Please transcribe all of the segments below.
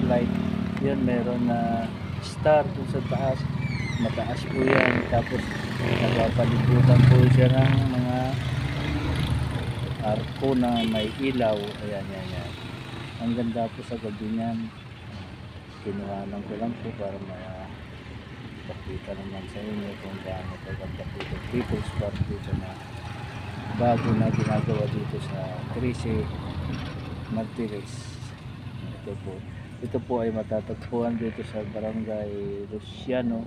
light. Yan, meron na star dun sa taas. Mataas po yan. Tapos napapalibutan po siya ng mga arko na may ilaw. Ayan, yan, yan. Ang ganda po sa gabi niyan. Kinuhanan ko lang po para makita naman sa inyo kung gaano kaganda po ito. People's Park dito na bago na ginagawa dito sa 13 Martires. Ito po ay matatagpuan dito sa Barangay Luciano,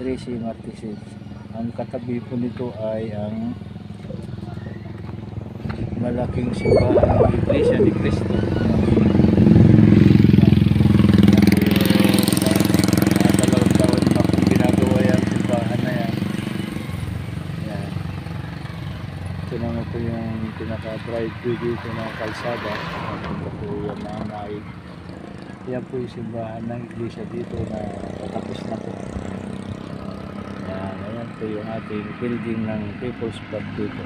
13 Martires. Ang katabi po nito ay ang malaking simbahan ng Iglesia ni Cristo. Ito po yung pinaka-driveway dito ng kalsada. Ito po yung naay. Yan po yung simbahan ng iglesia dito na patapos na po. Ayan po yung ating building ng People's Park dito.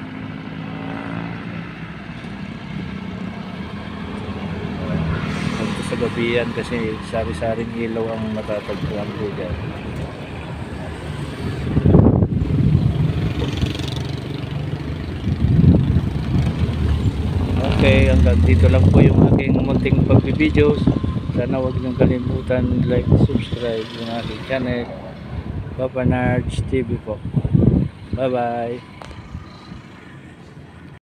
Ito sa gabi yan kasi sari-saring ilaw ang matatagpuan po dyan. Okay, hanggang dito lang po yung aking munting pag-videos. Sana huwag niyong kalimutan like, subscribe yung aking channel, Papa Nards TV po. Bye bye.